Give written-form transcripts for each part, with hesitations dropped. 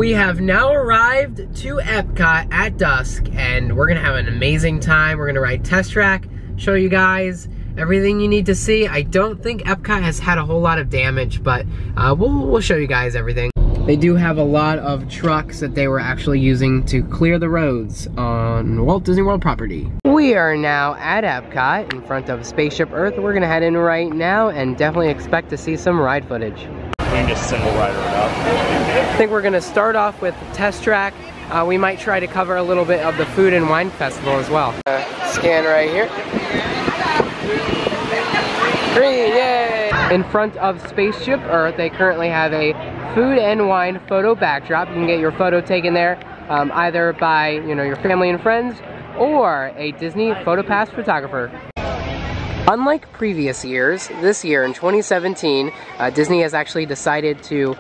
We have now arrived to Epcot at dusk, and we're gonna have an amazing time. We're gonna ride Test Track, show you guys everything you need to see. I don't think Epcot has had a whole lot of damage, but we'll show you guys everything. They do have a lot of trucks that they were actually using to clear the roads on Walt Disney World property. We are now at Epcot in front of Spaceship Earth. We're gonna head in right now and definitely expect to see some ride footage. We can just single rider it up. I think we're gonna start off with Test Track. We might try to cover a little bit of the Food and Wine Festival as well. Scan right here. Green, yay! In front of Spaceship Earth, they currently have a Food and Wine photo backdrop. You can get your photo taken there, either by your family and friends or a Disney PhotoPass photographer. Unlike previous years, this year in 2017, Disney has actually decided to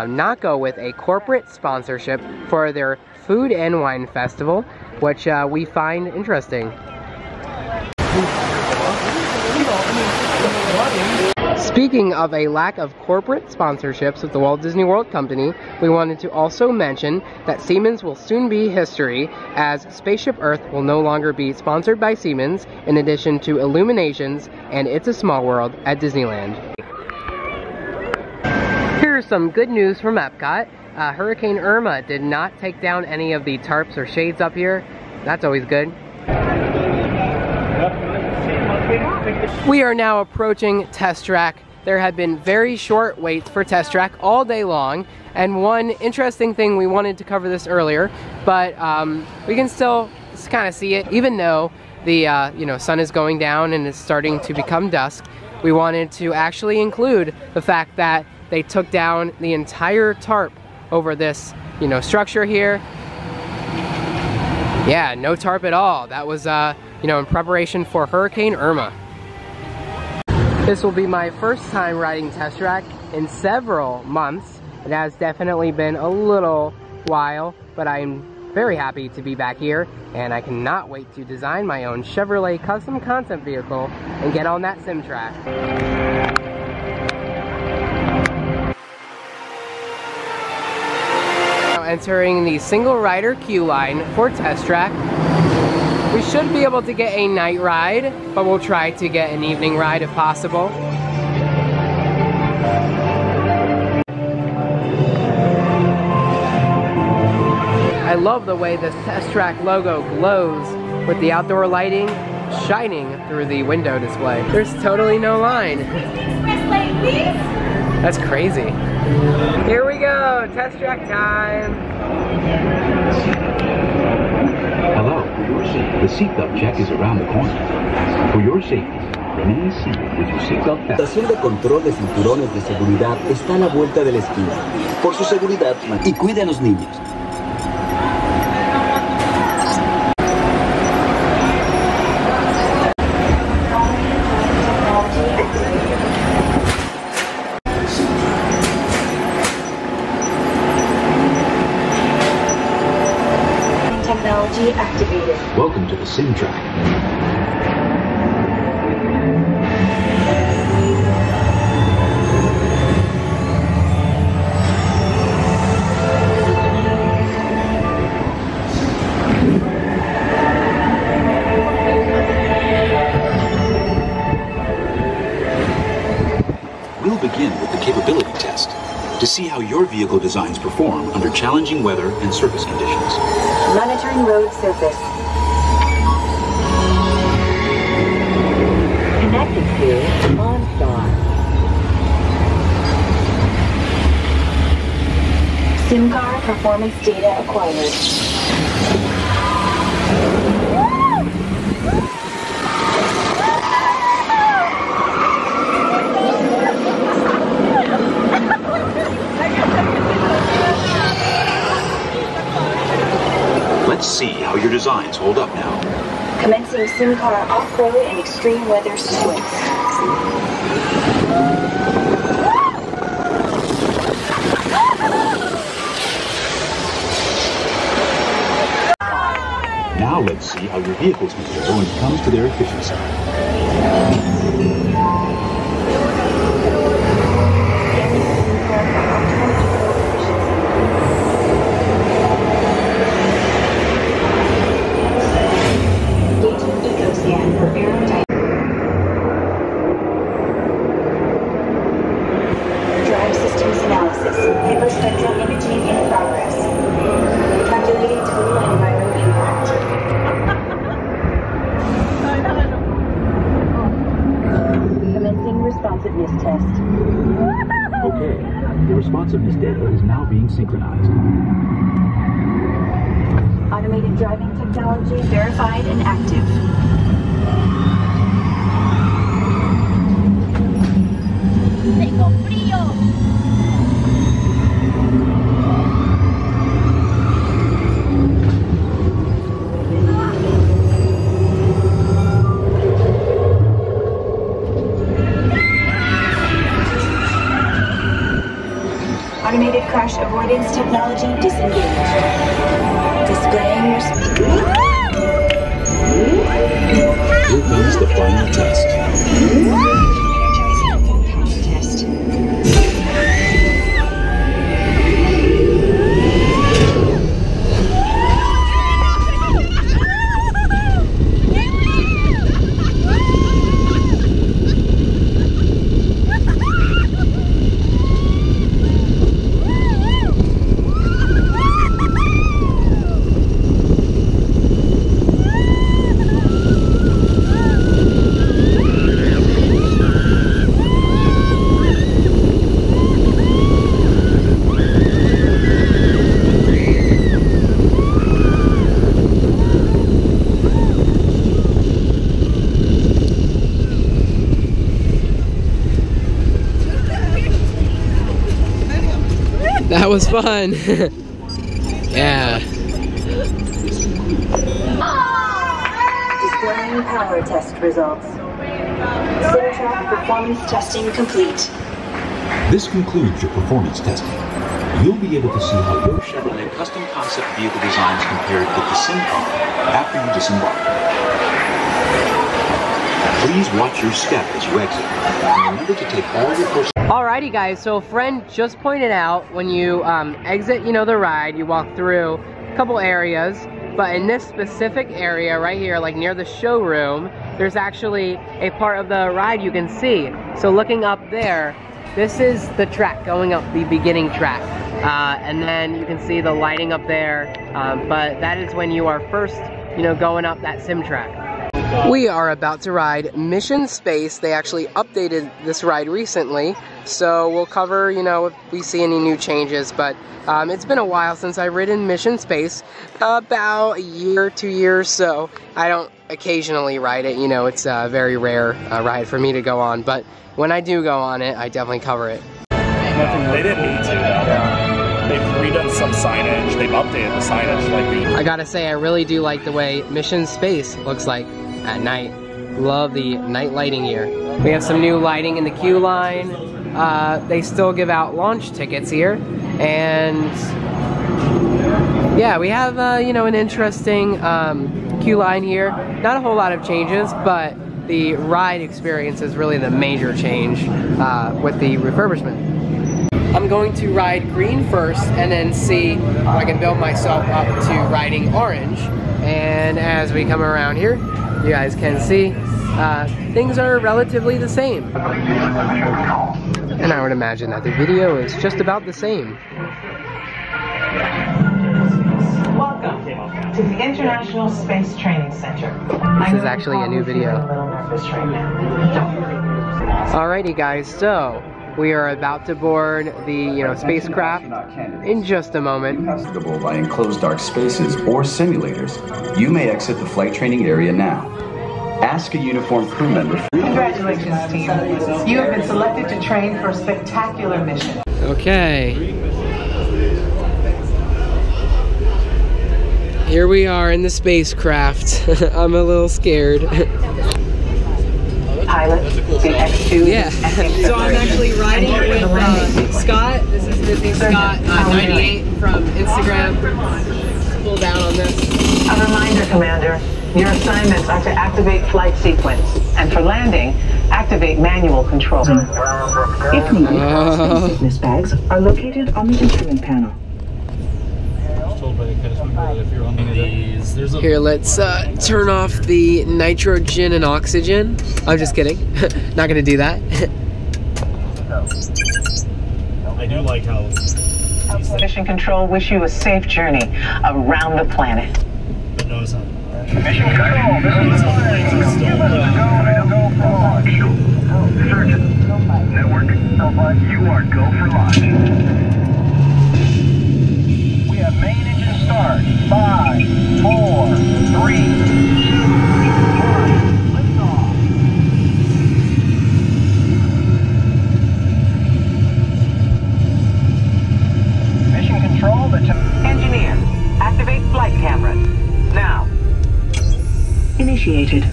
not go with a corporate sponsorship for their Food and Wine Festival, which we find interesting. Speaking of a lack of corporate sponsorships with the Walt Disney World Company, we wanted to also mention that Siemens will soon be history, as Spaceship Earth will no longer be sponsored by Siemens, in addition to Illuminations and It's a Small World at Disneyland. Here's some good news from Epcot. Hurricane Irma did not take down any of the tarps or shades up here. That's always good. We are now approaching Test Track. There have been very short waits for Test Track all day long, and one interesting thing, we wanted to cover this earlier, but we can still kind of see it, even though the sun is going down and it's starting to become dusk. We wanted to actually include the fact that they took down the entire tarp over this structure here. Yeah, no tarp at all. That was in preparation for Hurricane Irma. This will be my first time riding Test Track in several months. It has definitely been a little while, but I'm very happy to be back here, and I cannot wait to design my own Chevrolet custom concept vehicle and get on that sim track. Now entering the single rider queue line for Test Track. We should be able to get a night ride, but we'll try to get an evening ride if possible. I love the way this Test Track logo glows with the outdoor lighting shining through the window display. There's totally no line. Express lane, please. That's crazy. Here we go, Test Track time. Hello, for your safety, the seatbelt check is around the corner. For your safety, remain seated with your seatbelt fastened. La estación de control de cinturones de seguridad está a la vuelta de la esquina. Por su seguridad, y cuide a los niños. Technology activated. Welcome to the sim track. We'll begin with the capability test to see how your vehicle designs perform under challenging weather and surface conditions. Monitoring road surface. Connected to OnStar. SIM card performance data acquired. Let's see how your designs hold up now. Commencing SIM car off-road and extreme weather sequence. Now let's see how your vehicles compare when it comes to their efficiency. responsiveness data is now being synchronized. Automated driving technology verified and active. Tengo frío. Automated crash avoidance technology disengaged. Displaying your speed. Here comes the final test. Energizing full power test. That was fun. Yeah. Displaying power test results. SimTrack performance testing complete. This concludes your performance testing. You'll be able to see how your Chevrolet custom concept vehicle designs compared with the sim car after you disembark. Please watch your step as you exit. And remember to take all your personal... Alrighty guys, so a friend just pointed out when you exit, the ride, you walk through a couple areas, but in this specific area right here, like near the showroom, there's actually a part of the ride you can see. So looking up there, this is the track going up, the beginning track. And then you can see the lighting up there, but that is when you are first, going up that sim track. We are about to ride Mission Space. They actually updated this ride recently, so we'll cover, if we see any new changes, but it's been a while since I've ridden Mission Space, about a year, 2 years, so I don't occasionally ride it, it's a very rare ride for me to go on, but when I do go on it, I definitely cover it. They didn't need to, though. They've redone some signage, they've updated the signage. I gotta say, I really do like the way Mission Space looks like at night. Love the night lighting here. We have some new lighting in the queue line. They still give out launch tickets here, and yeah, we have an interesting queue line here. Not a whole lot of changes, but the ride experience is really the major change with the refurbishment. I'm going to ride green first and then see if I can build myself up to riding orange. And as we come around here, you guys can see things are relatively the same. And I would imagine that the video is just about the same. Welcome to the International Space Training Center. This is actually a new video. I'm a little nervous right now. Alrighty guys, so we are about to board the spacecraft in just a moment. Comfortable by enclosed dark spaces or simulators, you may exit the flight training area now. Ask a uniformed crew member. Congratulations, team. You have been selected to train for a spectacular mission. Okay. Here we are in the spacecraft. I'm a little scared. Pilot, the X2. Yeah. So I'm actually riding with Scott. This is Disney Scott 98 from Instagram. Pull down on this. A reminder, Commander. Your assignments are to activate flight sequence, and for landing, activate manual control. If needed, space sickness bags are located on the instrument panel. Here, let's turn off the nitrogen and oxygen. I'm just kidding. Not gonna do that. I do like how... Mission Control wish you a safe journey around the planet. But notice how... Mission Control, this is the line. Give us a go to go for launch. Search. Network complex, you are go for launch. We have main engine start. 5, 4, 3, 2, 1. Liftoff. Mission control, Engineer, activate flight cameras. Now. Initiated.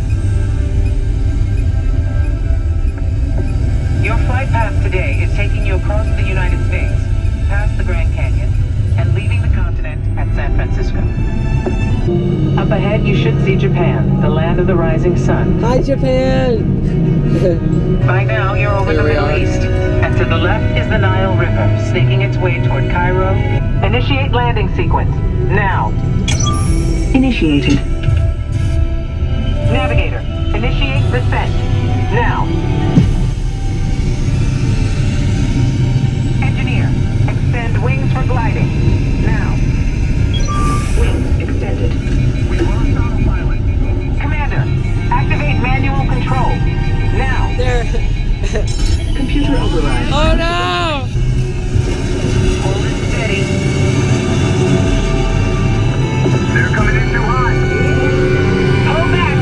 Your flight path today is taking you across the United States, past the Grand Canyon, and leaving the continent at San Francisco. Up ahead, you should see Japan, the land of the rising sun. Hi, Japan! By now, you're over the Middle East, and to the left is the Nile River, snaking its way toward Cairo. Initiate landing sequence, now. Initiated. Navigator, initiate descent, now. Engineer, extend wings for gliding, now. Wings extended. We lost autopilot. Commander, activate manual control, now. There. Computer override. Oh no! Hold it steady. They're coming in too hot. Pull back.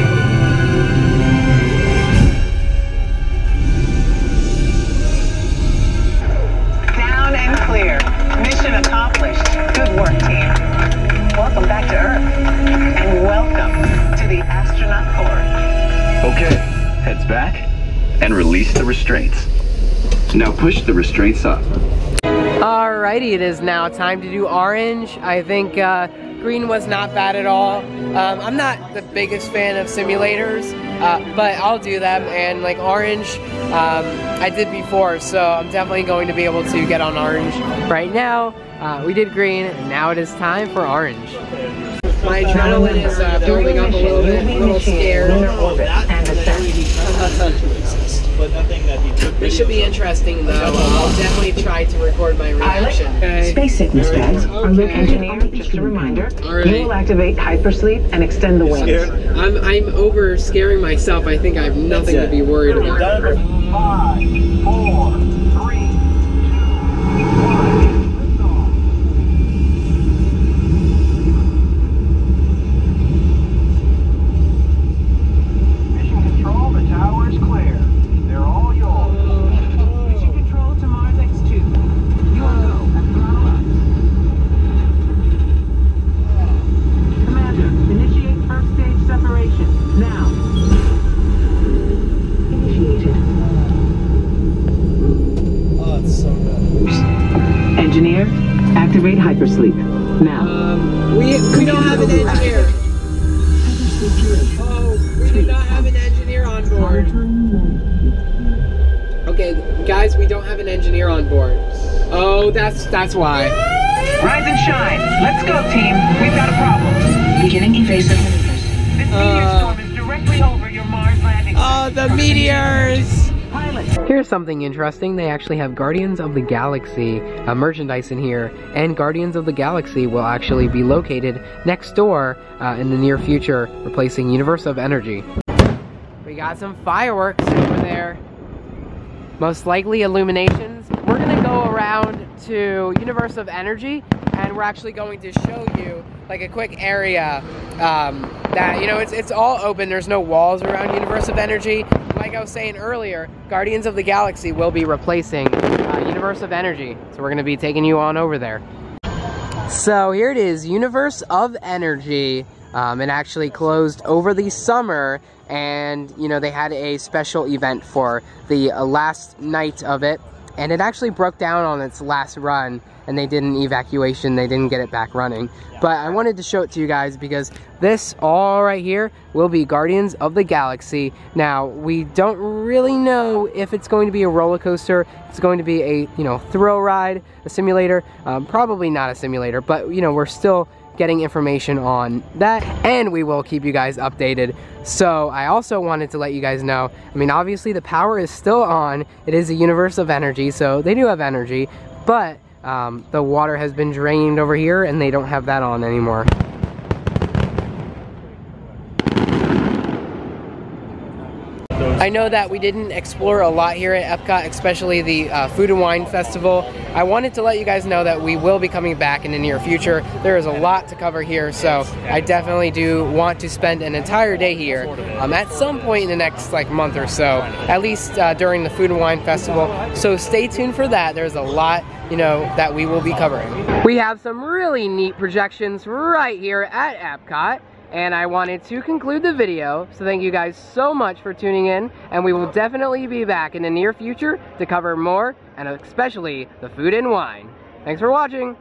Down and clear. Mission accomplished. Good work, team. Welcome back to Earth. And welcome to the astronaut corps. Okay, heads back and release the restraints. Now push the restraints up. Alrighty, it is now time to do orange. I think green was not bad at all. I'm not the biggest fan of simulators, but I'll do them. And like orange, I did before, so I'm definitely going to be able to get on orange. Right now, we did green, and now it is time for orange. My adrenaline is building up a little bit, a little scared. This should be interesting though. I'll definitely try to record my reaction. Okay. Space sickness bags are located. Just a reminder, you will activate hypersleep and extend the wings. I'm over scaring myself. I think I have nothing to be worried about. 5, 4, 3, 2, 1. Mission control, the tower is clear. They're all yours. Mission control to Mars X2. You are go at throttle up. Commander, initiate first stage separation. Now. Initiated. Oh, it's so good. Engineer, activate hypersleep. Now. We don't have an engineer. Oh, we do not have an engineer on board. Okay, guys, we don't have an engineer on board. Oh, that's why. Rise and shine. Let's go, team. We've got a problem. Beginning evasive maneuvers. This meteor storm is directly over your Mars landing site. Oh, the meteors! Pilot. Here's something interesting. They actually have Guardians of the Galaxy merchandise in here, and Guardians of the Galaxy will actually be located next door in the near future, replacing Universe of Energy. We got some fireworks over there. Most likely illuminations. We're gonna go around to Universe of Energy, and we're actually going to show you like a quick area that, you know, it's all open. There's no walls around Universe of Energy. Like I was saying earlier, Guardians of the Galaxy will be replacing Universe of Energy. So we're gonna be taking you on over there. So here it is, Universe of Energy. It actually closed over the summer, and you know, they had a special event for the last night of it, and it actually broke down on its last run, and they did an evacuation. They didn't get it back running, but I wanted to show it to you guys because this all right here will be Guardians of the Galaxy. Now, we don't really know if it's going to be a roller coaster, it's going to be a, you know, thrill ride, a simulator, probably not a simulator, but you know, we're still getting information on that, and we will keep you guys updated. So I also wanted to let you guys know, I mean, obviously the power is still on. It is a Universe of Energy, so they do have energy, but the water has been drained over here and they don't have that on anymore. I know that we didn't explore a lot here at Epcot, especially the Food and Wine Festival. I wanted to let you guys know that we will be coming back in the near future. There is a lot to cover here, so I definitely do want to spend an entire day here at some point in the next like month or so, at least during the Food and Wine Festival. So stay tuned for that. There's a lot, you know, that we will be covering. We have some really neat projections right here at Epcot. And I wanted to conclude the video, so thank you guys so much for tuning in, and we will definitely be back in the near future to cover more, and especially the food and wine. Thanks for watching!